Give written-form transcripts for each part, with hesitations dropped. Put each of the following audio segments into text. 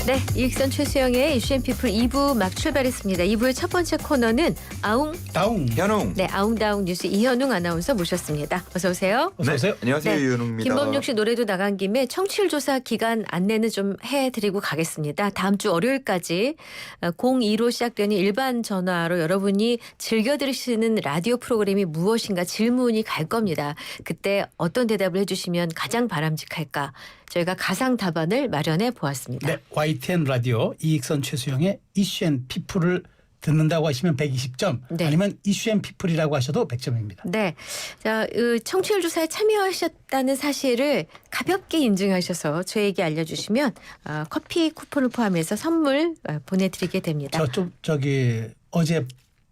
네, 이익선 최수영의 이슈앤피플 2부 막 출발했습니다. 2부의 첫 번째 코너는 아웅 다웅 현웅. 네, 아웅다웅 뉴스 이현웅 아나운서 모셨습니다. 어서 오세요. 어서 오세요. 안녕하세요. 네, 이현웅입니다. 김범용 씨 노래도 나간 김에 청취율 조사 기간 안내는 좀 해드리고 가겠습니다. 다음 주 월요일까지 02로 시작되는 일반 전화로 여러분이 즐겨 들으시는 라디오 프로그램이 무엇인가 질문이 갈 겁니다. 그때 어떤 대답을 해주시면 가장 바람직할까? 저희가 가상 답안을 마련해 보았습니다. 네, YTN 라디오 이익선 최수영의 이슈앤피플을 듣는다고 하시면 120점 네. 아니면 이슈앤피플이라고 하셔도 100점입니다. 네, 자, 청취율 조사에 참여하셨다는 사실을 가볍게 인증하셔서 저에게 알려주시면 커피 쿠폰을 포함해서 선물 보내드리게 됩니다. 저기 어제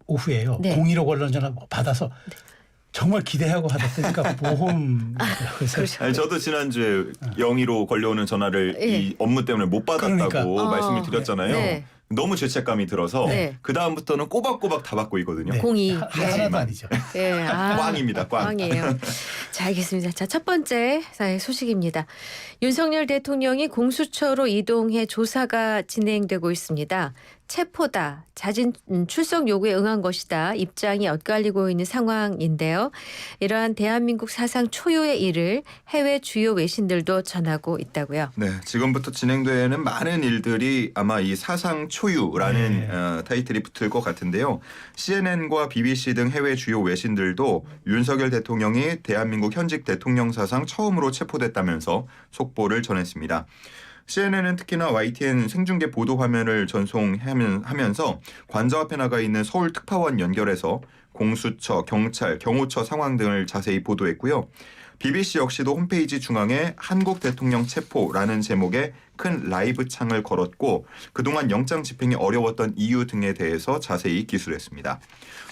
오후에요. 네. 02로 걸른 전화 받아서 정말 기대하고 받았으니까 보험 그래서 아니, 저도 지난주에 영희로 걸려오는 전화를 예. 이 업무 때문에 못 받았다고 그러니까. 말씀을 드렸잖아요. 네. 너무 죄책감이 들어서 네. 그 다음부터는 꼬박꼬박 다 받고 있거든요. 네. 02. 하나도 아니죠. 네, 꽝입니다. 꽝. 꽝이에요. 자, 알겠습니다. 자, 첫 번째 소식입니다. 윤석열 대통령이 공수처로 이동해 조사가 진행되고 있습니다. 체포다, 자진 출석 요구에 응한 것이다 입장이 엇갈리고 있는 상황인데요. 이러한 대한민국 사상 초유의 일을 해외 주요 외신들도 전하고 있다고요. 네, 지금부터 진행되는 많은 일들이 아마 이 사상 초유라는 네. 타이틀이 붙을 것 같은데요. CNN과 BBC 등 해외 주요 외신들도 윤석열 대통령이 대한민국 현직 대통령 사상 처음으로 체포됐다면서 속보를 전했습니다. CNN은 특히나 YTN 생중계 보도 화면을 전송하면서 관저 앞에 나가 있는 서울 특파원 연결해서 공수처, 경찰, 경호처 상황 등을 자세히 보도했고요. BBC 역시도 홈페이지 중앙에 한국 대통령 체포라는 제목의 큰 라이브 창을 걸었고 그동안 영장 집행이 어려웠던 이유 등에 대해서 자세히 기술했습니다.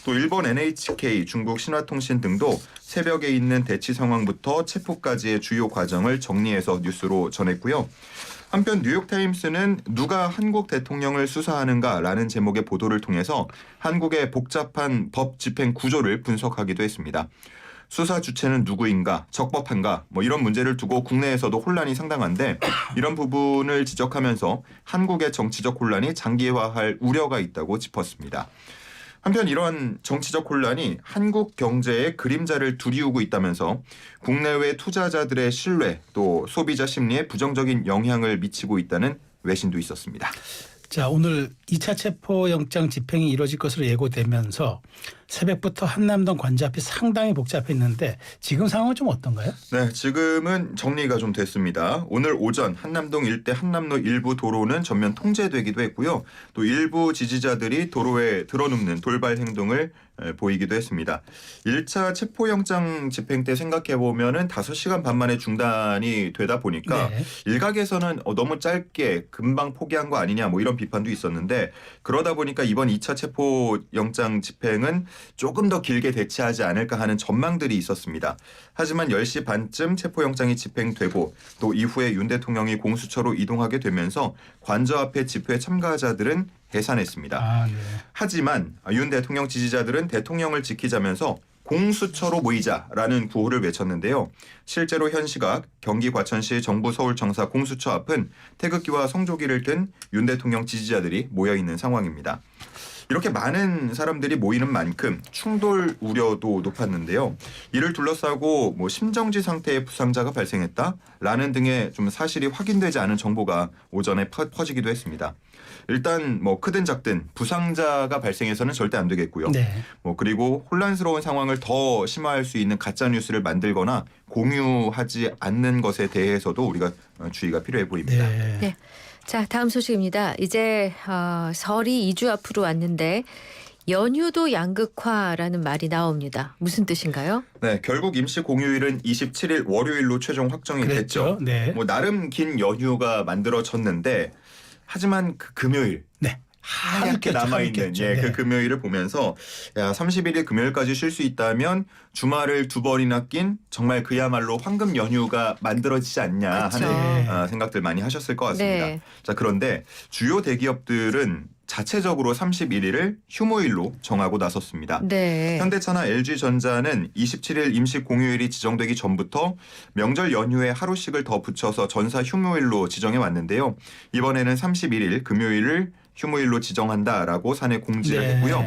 또 일본 NHK, 중국 신화통신 등도 새벽에 있는 대치 상황부터 체포까지의 주요 과정을 정리해서 뉴스로 전했고요. 한편 뉴욕타임스는 누가 한국 대통령을 수사하는가라는 제목의 보도를 통해서 한국의 복잡한 법 집행 구조를 분석하기도 했습니다. 수사 주체는 누구인가, 적법한가 이런 문제를 두고 국내에서도 혼란이 상당한데 이런 부분을 지적하면서 한국의 정치적 혼란이 장기화할 우려가 있다고 짚었습니다. 한편 이러한 정치적 혼란이 한국 경제에 그림자를 두리우고 있다면서 국내외 투자자들의 신뢰 또 소비자 심리에 부정적인 영향을 미치고 있다는 외신도 있었습니다. 자, 오늘 2차 체포영장 집행이 이루어질 것으로 예고되면서 새벽부터 한남동 관저 앞이 상당히 복잡했는데 지금 상황은 좀 어떤가요? 네, 지금은 정리가 좀 됐습니다. 오늘 오전 한남동 일대 한남로 일부 도로는 전면 통제되기도 했고요. 또 일부 지지자들이 도로에 들어눕는 돌발 행동을 보이기도 했습니다. 1차 체포영장 집행 때 생각해보면은 5시간 반 만에 중단이 되다 보니까 네. 일각에서는 너무 짧게 금방 포기한 거 아니냐 이런 비판도 있었는데 그러다 보니까 이번 2차 체포영장 집행은 조금 더 길게 대치하지 않을까 하는 전망들이 있었습니다. 하지만 10시 반쯤 체포영장이 집행되고 또 이후에 윤 대통령이 공수처로 이동하게 되면서 관저 앞에 집회 참가자들은 해산했습니다. 네. 하지만 윤 대통령 지지자들은 대통령을 지키자면서 공수처로 모이자라는 구호를 외쳤는데요. 실제로 현 시각 경기 과천시 정부 서울청사 공수처 앞은 태극기와 성조기를 든 윤 대통령 지지자들이 모여있는 상황입니다. 이렇게 많은 사람들이 모이는 만큼 충돌 우려도 높았는데요. 이를 둘러싸고 심정지 상태의 부상자가 발생했다라는 등의 좀 사실이 확인되지 않은 정보가 오전에 퍼지기도 했습니다. 일단 크든 작든 부상자가 발생해서는 절대 안 되겠고요. 네. 그리고 혼란스러운 상황을 더 심화할 수 있는 가짜 뉴스를 만들거나 공유하지 않는 것에 대해서도 우리가 주의가 필요해 보입니다. 네. 네. 자, 다음 소식입니다. 이제 설이 2주 앞으로 왔는데 연휴도 양극화라는 말이 나옵니다. 무슨 뜻인가요? 네, 결국 임시 공휴일은 27일 월요일로 최종 확정이 그랬죠. 됐죠. 네. 나름 긴 연휴가 만들어졌는데 하지만 그 금요일 네. 하얗게 남아있는 네. 그 금요일을 보면서 31일 금요일까지 쉴 수 있다면 주말을 2번이나 낀 정말 그야말로 황금 연휴가 만들어지지 않냐 그렇죠. 하는 생각들 많이 하셨을 것 같습니다. 네. 자, 그런데 주요 대기업들은 자체적으로 31일을 휴무일로 정하고 나섰습니다. 네. 현대차나 LG전자는 27일 임시 공휴일이 지정되기 전부터 명절 연휴에 하루씩을 더 붙여서 전사 휴무일로 지정해 왔는데요. 이번에는 31일 금요일을 휴무일로 지정한다라고 사내 공지를 네. 했고요.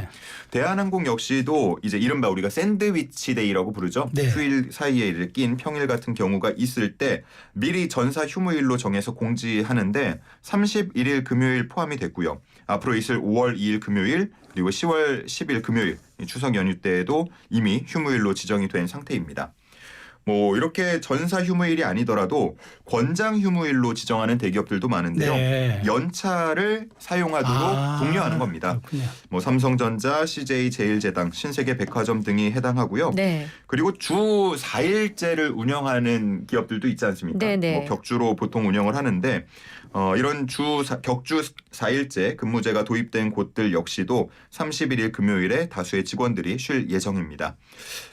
대한항공 역시도 이제 이른바 우리가 샌드위치 데이라고 부르죠. 네. 휴일 사이에 낀 평일 같은 경우가 있을 때 미리 전사 휴무일로 정해서 공지하는데 31일 금요일 포함이 됐고요. 앞으로 있을 5월 2일 금요일 그리고 10월 10일 금요일 추석 연휴 때에도 이미 휴무일로 지정이 된 상태입니다. 뭐 이렇게 전사 휴무일이 아니더라도 권장 휴무일로 지정하는 대기업들도 많은데요. 네. 연차를 사용하도록 독려하는 겁니다. 그렇군요. 뭐 삼성전자, CJ 제일제당, 신세계백화점 등이 해당하고요. 네. 그리고 주 4일제를 운영하는 기업들도 있지 않습니까? 네네. 뭐 격주로 보통 운영을 하는데 이런 격주 4일제 근무제가 도입된 곳들 역시도 31일 금요일에 다수의 직원들이 쉴 예정입니다.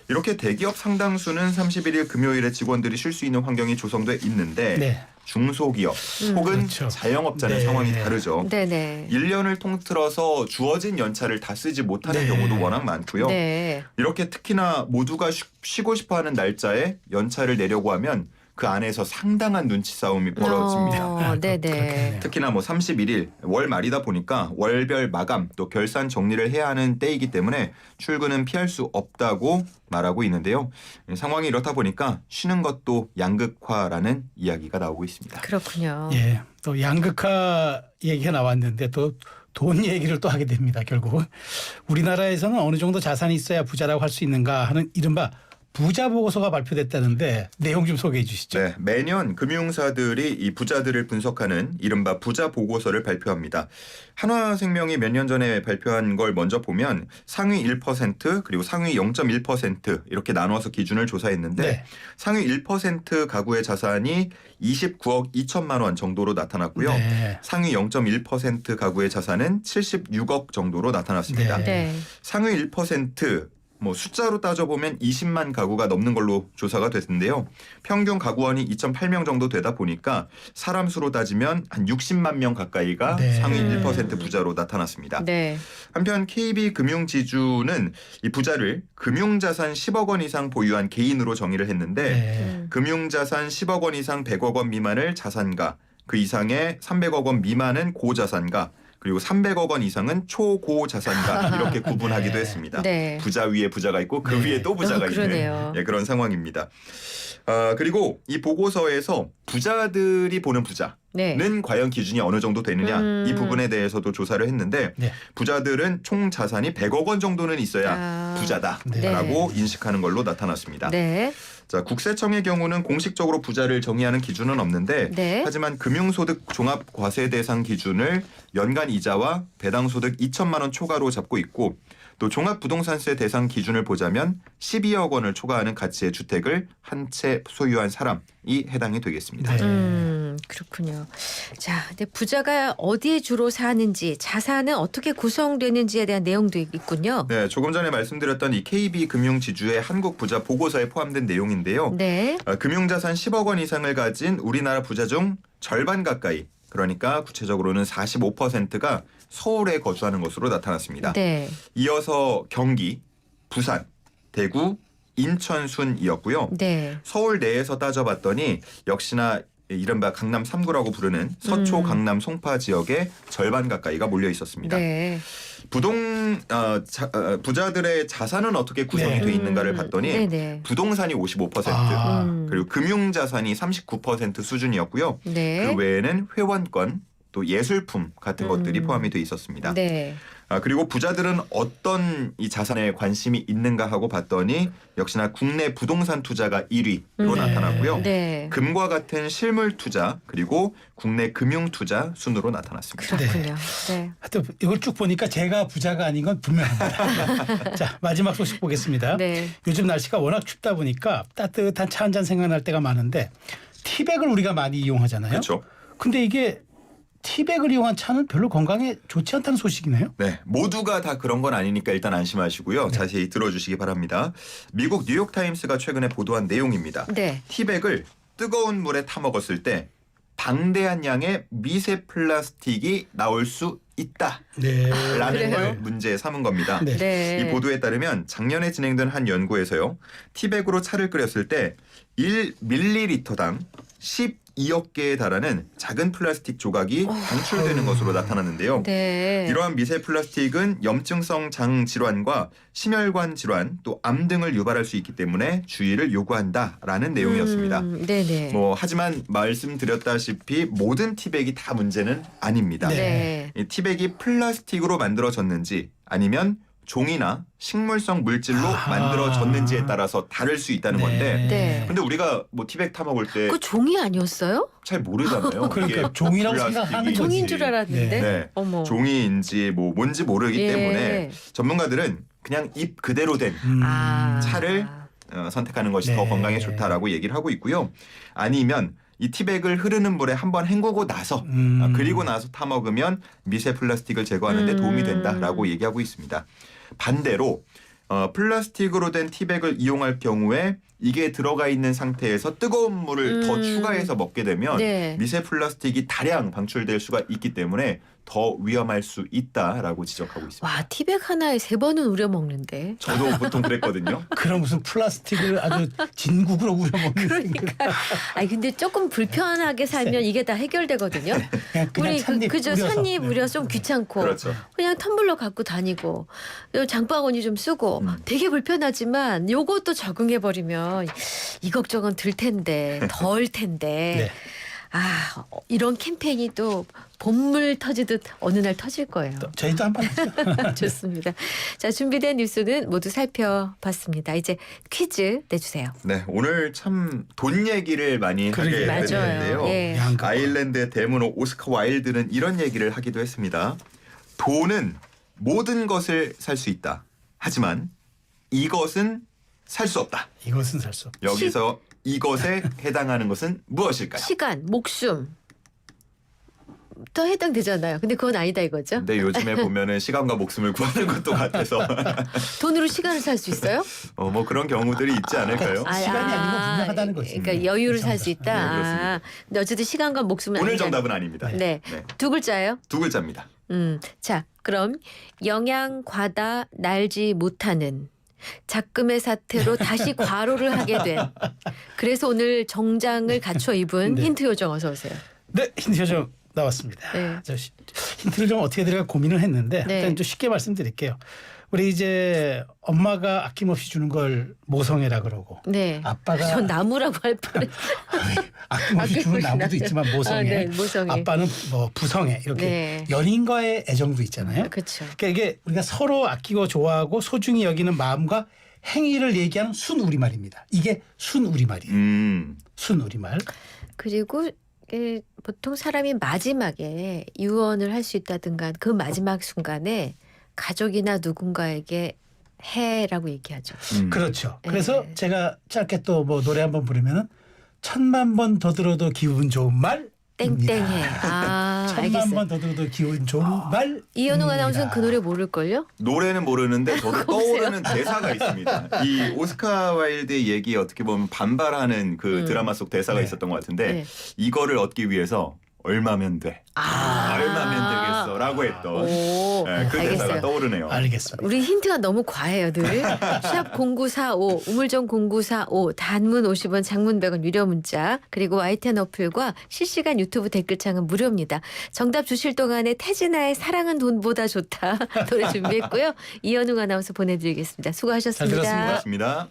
이렇게 대기업 상당수는 31일 금요일에 직원들이 쉴 수 있는 환경이 조성돼 있는데 네. 중소기업 혹은 그렇죠. 자영업자는 네. 상황이 다르죠. 네네. 1년을 통틀어서 주어진 연차를 다 쓰지 못하는 네. 경우도 워낙 많고요. 네. 이렇게 특히나 모두가 쉬고 싶어하는 날짜에 연차를 내려고 하면 그 안에서 상당한 눈치 싸움이 벌어집니다. 네네. 그렇겠네요. 특히나 뭐 31일 월 말이다 보니까 월별 마감 또 결산 정리를 해야 하는 때이기 때문에 출근은 피할 수 없다고 말하고 있는데요. 상황이 이렇다 보니까 쉬는 것도 양극화라는 이야기가 나오고 있습니다. 그렇군요. 예, 또 양극화 얘기가 나왔는데 또 돈 얘기를 또 하게 됩니다. 결국 우리나라에서는 어느 정도 자산이 있어야 부자라고 할 수 있는가 하는 이른바 부자 보고서가 발표됐다는데 내용 좀 소개해 주시죠. 네, 매년 금융사들이 이 부자들을 분석하는 이른바 부자 보고서를 발표합니다. 한화생명이 몇 년 전에 발표한 걸 먼저 보면 상위 1% 그리고 상위 0.1% 이렇게 나눠서 기준을 조사했는데 네. 상위 1% 가구의 자산이 29억 2천만 원 정도로 나타났고요. 네. 상위 0.1% 가구의 자산은 76억 정도로 나타났습니다. 네. 네. 상위 1% 뭐 숫자로 따져보면 20만 가구가 넘는 걸로 조사가 됐는데요. 평균 가구원이 2.8명 정도 되다 보니까 사람 수로 따지면 한 60만 명 가까이가 네. 상위 1% 부자로 나타났습니다. 네. 한편 KB금융지주는 이 부자를 금융자산 10억 원 이상 보유한 개인으로 정의를 했는데 네. 금융자산 10억 원 이상 100억 원 미만을 자산가, 그 이상의 300억 원 미만은 고자산가, 그리고 300억 원 이상은 초고자산가 이렇게 구분하기도 네. 했습니다. 네. 부자 위에 부자가 있고 그 네. 위에 또 부자가 그러네요. 있는 그런 상황입니다. 그리고 이 보고서에서 부자들이 보는 부자는 네. 과연 기준이 어느 정도 되느냐 이 부분에 대해서도 조사를 했는데 네. 부자들은 총 자산이 100억 원 정도는 있어야 아. 부자다라고 인식하는 걸로 나타났습니다. 네. 자, 국세청의 경우는 공식적으로 부자를 정의하는 기준은 없는데 네. 하지만 금융소득 종합과세대상 기준을 연간 이자와 배당소득 2천만 원 초과로 잡고 있고 또 종합부동산세 대상 기준을 보자면 12억 원을 초과하는 가치의 주택을 한 채 소유한 사람이 해당이 되겠습니다. 네. 그렇군요. 자, 근데 부자가 어디에 주로 사는지, 자산은 어떻게 구성되는지에 대한 내용도 있군요. 네, 조금 전에 말씀드렸던 이 KB금융지주의 한국 부자 보고서에 포함된 내용인데요. 네. 금융자산 10억 원 이상을 가진 우리나라 부자 중 절반 가까이, 그러니까 구체적으로는 45%가 서울에 거주하는 것으로 나타났습니다. 네. 이어서 경기, 부산, 대구, 인천 순이었고요. 네. 서울 내에서 따져봤더니 역시나 이른바 강남 3구라고 부르는 서초, 강남, 송파 지역에 절반 가까이가 몰려 있었습니다. 네. 부자들의 자산은 어떻게 구성이 네. 돼 있는가를 봤더니 네네. 부동산이 55%, 아. 그리고 금융자산이 39% 수준이었고요. 네. 그 외에는 회원권, 또 예술품 같은 것들이 포함이 돼 있었습니다. 네. 그리고 부자들은 어떤 이 자산에 관심이 있는가 하고 봤더니 역시나 국내 부동산 투자가 1위로 네. 나타났고요. 네. 금과 같은 실물 투자 그리고 국내 금융 투자 순으로 나타났습니다. 그렇군요. 네. 하여튼 이걸 쭉 보니까 제가 부자가 아닌 건 분명합니다. 자, 마지막 소식 보겠습니다. 네. 요즘 날씨가 워낙 춥다 보니까 따뜻한 차 한 잔 생각날 때가 많은데 티백을 우리가 많이 이용하잖아요. 그렇죠. 근데 이게 티백을 이용한 차는 별로 건강에 좋지 않다는 소식이네요. 네, 모두가 다 그런 건 아니니까 일단 안심하시고요. 자세히 들어주시기 바랍니다. 미국 뉴욕타임스가 최근에 보도한 내용입니다. 네. 티백을 뜨거운 물에 타 먹었을 때 방대한 양의 미세 플라스틱이 나올 수 있다라는 네. 그래요? 걸 문제 삼은 겁니다. 네. 네. 이 보도에 따르면 작년에 진행된 한 연구에서요. 티백으로 차를 끓였을 때 1ml당 12억 개에 달하는 작은 플라스틱 조각이 방출되는 것으로 나타났는데요. 네. 이러한 미세 플라스틱은 염증성 장 질환과 심혈관 질환 또 암 등을 유발할 수 있기 때문에 주의를 요구한다라는 내용이었습니다. 네네. 하지만 말씀드렸다시피 모든 티백이 다 문제는 아닙니다. 네. 이 티백이 플라스틱으로 만들어졌는지 아니면 종이나 식물성 물질로 아하. 만들어졌는지에 따라서 다를 수 있다는 건데 네. 근데 우리가 티백 타 먹을 때 그 종이 아니었어요? 잘 모르잖아요. 그러니까 이게 종이라고 플라스틱이 생각하는 거지. 종인 줄 알았는데. 네. 어머. 종이인지 뭔지 모르기 예. 때문에 전문가들은 그냥 잎 그대로 된 아. 차를 선택하는 것이 더 네. 건강에 좋다라고 얘기를 하고 있고요. 아니면 이 티백을 흐르는 물에 한번 헹구고 나서 그리고 나서 타 먹으면 미세 플라스틱을 제거하는 데 도움이 된다라고 얘기하고 있습니다. 반대로 플라스틱으로 된 티백을 이용할 경우에 이게 들어가 있는 상태에서 뜨거운 물을 더 추가해서 먹게 되면 네. 미세 플라스틱이 다량 방출될 수가 있기 때문에 더 위험할 수 있다라고 지적하고 있습니다. 와, 티백 하나에 3번은 우려 먹는데. 저도 보통 그랬거든요. 그럼 무슨 플라스틱을 아주 진국으로 우려먹는 그러니까. 아니 근데 조금 불편하게 살면 이게 다 해결되거든요. 그냥 우리 찻잎 그저 우려서. 찻잎 네. 우려 좀 귀찮고 그렇죠. 그냥 텀블러 갖고 다니고 장바구니 좀 쓰고 되게 불편하지만 요것도 적응해 버리면 이 걱정은 들 텐데 덜 텐데. 네. 아, 이런 캠페인이 또 봄물 터지듯 어느 날 터질 거예요. 저희도 한번 하죠. 좋습니다. 자, 준비된 뉴스는 모두 살펴봤습니다. 이제 퀴즈 내주세요. 네, 오늘 참 돈 얘기를 많이 하게 그러게요. 됐는데요. 맞아요. 예. 양극화. 아일랜드의 대문호 오스카 와일드는 이런 얘기를 하기도 했습니다. 돈은 모든 것을 살 수 있다. 하지만 이것은 살 수 없다. 이것은 살 수 없다. 여기서 이것에 해당하는 것은 무엇일까요? 시간, 목숨 더 해당되잖아요. 근데 그건 아니다 이거죠. 근데 요즘에 보면은 시간과 목숨을 구하는 것도 같아서 돈으로 시간을 살 수 있어요? 뭐 그런 경우들이 있지 않을까요? 시간이 아닌 건 분명하다는 거지. 그러니까 여유를 살 수 있다. 네, 그렇습니다. 아, 근데 어쨌든 시간과 목숨은 오늘 아니다. 정답은 아닙니다. 네. 네. 두 글자예요. 두 글자입니다. 자, 그럼 영양 과다 날지 못하는 작금의 사태로 다시 과로를 하게 된. 그래서 오늘 정장을 갖춰 입은 네. 힌트 요정 어서 오세요. 네, 힌트 요정 나왔습니다. 네. 힌트를 좀 어떻게 드릴까 고민을 했는데 네. 일단 좀 쉽게 말씀드릴게요. 우리 이제 엄마가 아낌없이 주는 걸 모성애라 그러고 네. 아빠가 전 나무라고 할 뻔해. 아낌없이 주는 나무도 있지만 모성애. 아, 네, 모성애. 아빠는 뭐 부성애 이렇게 네. 연인과의 애정도 있잖아요. 그렇죠. 그러니까 이게 우리가 서로 아끼고 좋아하고 소중히 여기는 마음과 행위를 얘기하는 순우리말입니다. 이게 순우리말이에요. 순우리말. 그리고 보통 사람이 마지막에 유언을 할 수 있다든가 그 마지막 순간에 가족이나 누군가에게 해라고 얘기하죠. 그렇죠. 그래서 네. 제가 짧게 또 뭐 노래 한번 부르면은 1000만 번 더 들어도 기분 좋은 말. 땡땡해. 아, 1000만 알겠어요. 번 더 들어도 기분 좋은 말. 이현웅 아나운서는 그 노래 모를걸요? 노래는 모르는데 저도 떠오르는 대사가 있습니다. 이 오스카 와일드의 얘기에 어떻게 보면 반발하는 그 드라마 속 대사가 네. 있었던 것 같은데 네. 이거를 얻기 위해서 얼마면 돼? 얼마면 되겠어라고 했던 오, 네, 그 대사가 알겠어요. 떠오르네요. 알겠습니다. 우리 힌트가 너무 과해요, 늘. 샵 0945, 우물정 0945, 단문 50원, 장문 100원 유료 문자, 그리고 YTN 어플과 실시간 유튜브 댓글창은 무료입니다. 정답 주실 동안에 태진아의 사랑은 돈보다 좋다 노래 준비했고요. 이현웅 아나운서 보내드리겠습니다. 수고하셨습니다. 잘 들었습니다. 고맙습니다.